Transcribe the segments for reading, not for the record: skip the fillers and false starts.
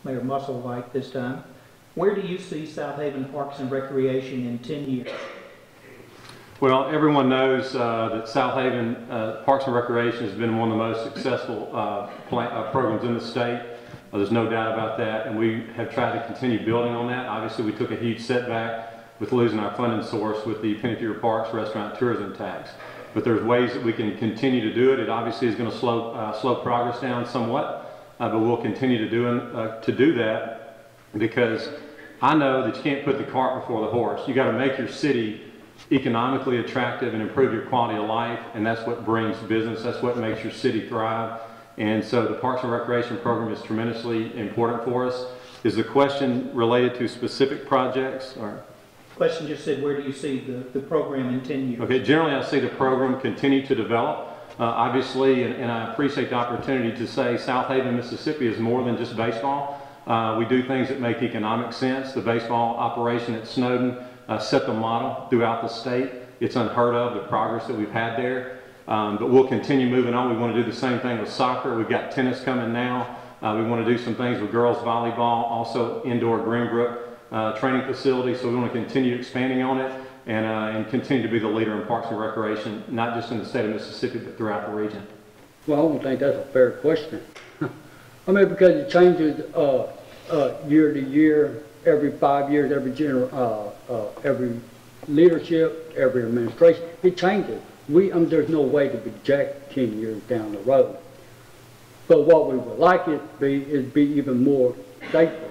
Mayor Musselwhite this time. Where do you see Southaven Parks and Recreation in 10 years? Well, everyone knows that Southaven Parks and Recreation has been one of the most successful programs in the state. There's no doubt about that, and we have tried to continue building on that. Obviously, we took a huge setback with losing our funding source with the Penettiere Parks Restaurant Tourism Tax. But there's ways that we can continue to do it. It obviously is going to slow progress down somewhat, but we'll continue to do that, because I know that you can't put the cart before the horse. You got to make your city economically attractive and improve your quality of life, and that's what brings business. That's what makes your city thrive. And so the Parks and Recreation program is tremendously important for us. Is the question related to specific projects, or? Question just said, where do you see the program in 10 years? Okay, generally I see the program continue to develop. Obviously, and I appreciate the opportunity to say Southaven, Mississippi is more than just baseball. We do things that make economic sense. The baseball operation at Snowden set the model throughout the state. It's unheard of, the progress that we've had there. But we'll continue moving on. We want to do the same thing with soccer. We've got tennis coming now. We want to do some things with girls volleyball, also indoor Greenbrook training facility. So we want to continue expanding on it and continue to be the leader in parks and recreation, not just in the state of Mississippi, but throughout the region. Well, I don't think that's a fair question. I mean, because it changes year to year, every 5 years, every leadership, every administration, it changes. There's no way to project 10 years down the road. But what we would like it to be even more safer,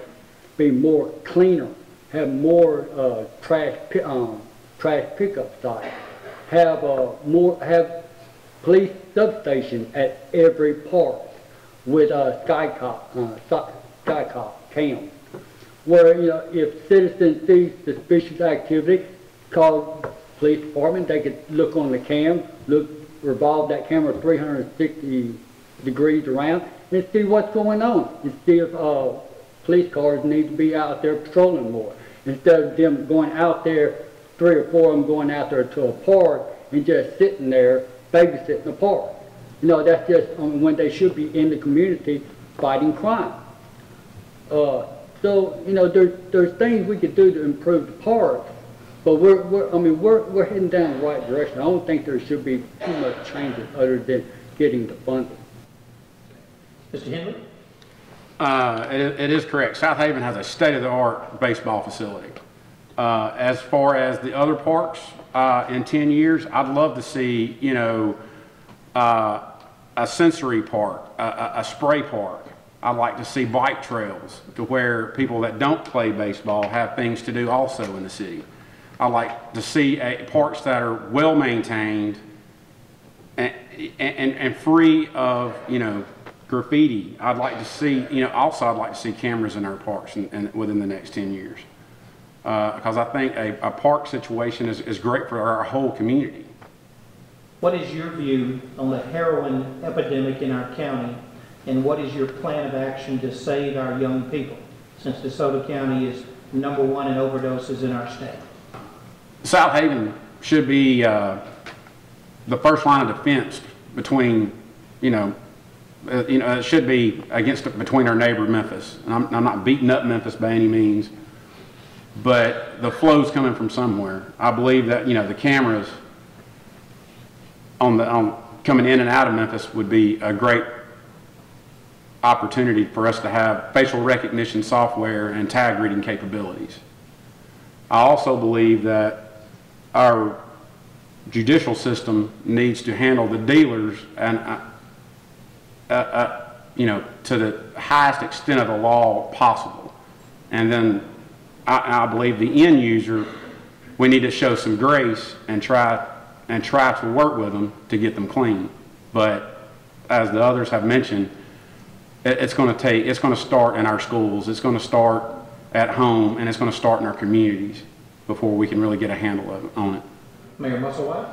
be more cleaner, have more trash pickup sites, have police substation at every park with Skycop cam, where if citizens see suspicious activity, call police department. They could look on the cam, revolve that camera 360 degrees around, and see what's going on, and see if police cars need to be out there patrolling more, instead of them going out there, 3 or 4 of them going out there to a park and just sitting there babysitting the park. You know, that's just when they should be in the community fighting crime. So you know, there's things we could do to improve the parks, but we're heading down the right direction. I don't think there should be too much changes other than getting the funding. Mr. Henley? It is correct. Southaven has a state-of-the-art baseball facility. As far as the other parks, in 10 years, I'd love to see, you know, a sensory park, a spray park. I'd like to see bike trails to where people that don't play baseball have things to do also in the city. I'd like to see parks that are well maintained and free of, you know, graffiti. I'd like to see, you know, also I'd like to see cameras in our parks within the next 10 years. Because I think a park situation is great for our whole community. What is your view on the heroin epidemic in our county, and what is your plan of action to save our young people, since DeSoto County is #1 in overdoses in our state? Southaven should be the first line of defense between, it should be between our neighbor Memphis. And I'm not beating up Memphis by any means, but the flow's coming from somewhere. I believe that, you know, the cameras coming in and out of Memphis would be a great opportunity for us to have facial recognition software and tag reading capabilities. I also believe that our judicial system needs to handle the dealers and to the highest extent of the law possible. And then I believe the end user, we need to show some grace and try to work with them to get them clean. But as the others have mentioned, it's going to start in our schools, it's going to start at home, and it's going to start in our communities before we can really get a handle on it. Mayor Musselwhite?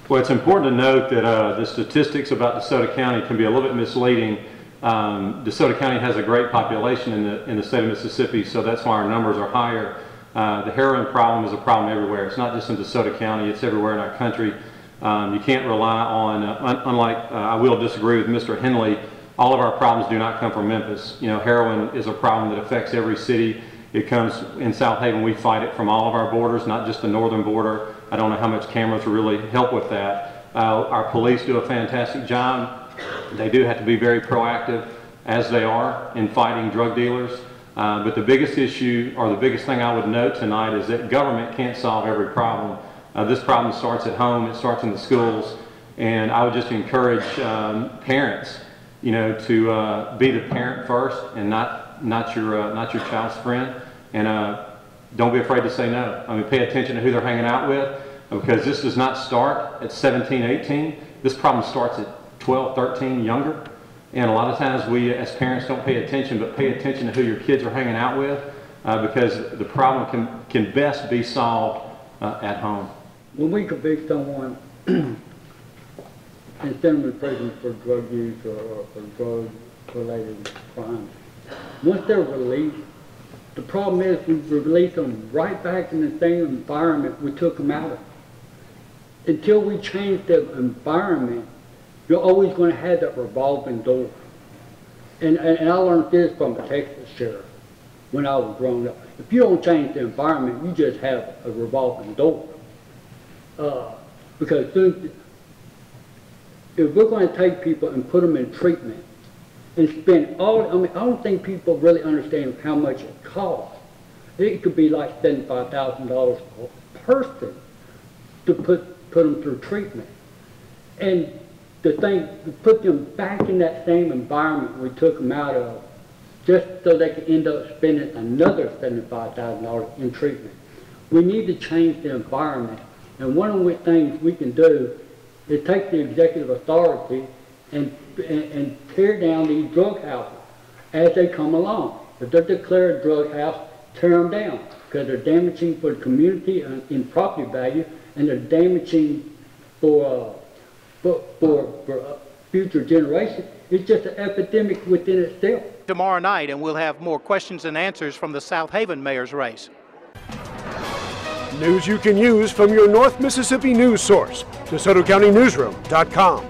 Well, it's important to note that the statistics about DeSoto County can be a little bit misleading. DeSoto County has a great population in the state of Mississippi, so that's why our numbers are higher. The heroin problem is a problem everywhere. It's not just in DeSoto County, it's everywhere in our country. You can't rely on, unlike I will disagree with Mr. Henley, all of our problems do not come from Memphis. You know, heroin is a problem that affects every city. It comes in Southaven. We fight it from all of our borders, not just the northern border. I don't know how much cameras really help with that. Our police do a fantastic job. They do have to be very proactive, as they are, in fighting drug dealers. But the biggest issue, or the biggest thing I would note tonight, is that government can't solve every problem. This problem starts at home, it starts in the schools, and I would just encourage parents, you know, to be the parent first and not your child's friend, and don't be afraid to say no. I mean, pay attention to who they're hanging out with, because this does not start at 17, 18. This problem starts at 12, 13, younger. And a lot of times we as parents don't pay attention, but pay attention to who your kids are hanging out with, because the problem can best be solved at home. When we convict someone and send them to prison for drug use or drug-related crimes, once they're released, the problem is we release them right back in the same environment we took them out of. Until we change the environment, you're always going to have that revolving door. And I learned this from a Texas sheriff when I was growing up. If you don't change the environment, you just have a revolving door. Because if we're going to take people and put them in treatment and spend all, I mean, I don't think people really understand how much it costs. It could be like $75,000 per person to put them through treatment. And the thing, to put them back in that same environment we took them out of, just so they could end up spending another $75,000 in treatment. We need to change the environment. And one of the things we can do is take the executive authority and tear down these drug houses as they come along. If they're declared a drug house, tear them down, because they're damaging for the community in property value, and they're damaging for future generations. It's just an epidemic within itself. Tomorrow night, and we'll have more questions and answers from the Southaven mayor's race. News you can use from your North Mississippi news source, DeSotoCountyNewsroom.com.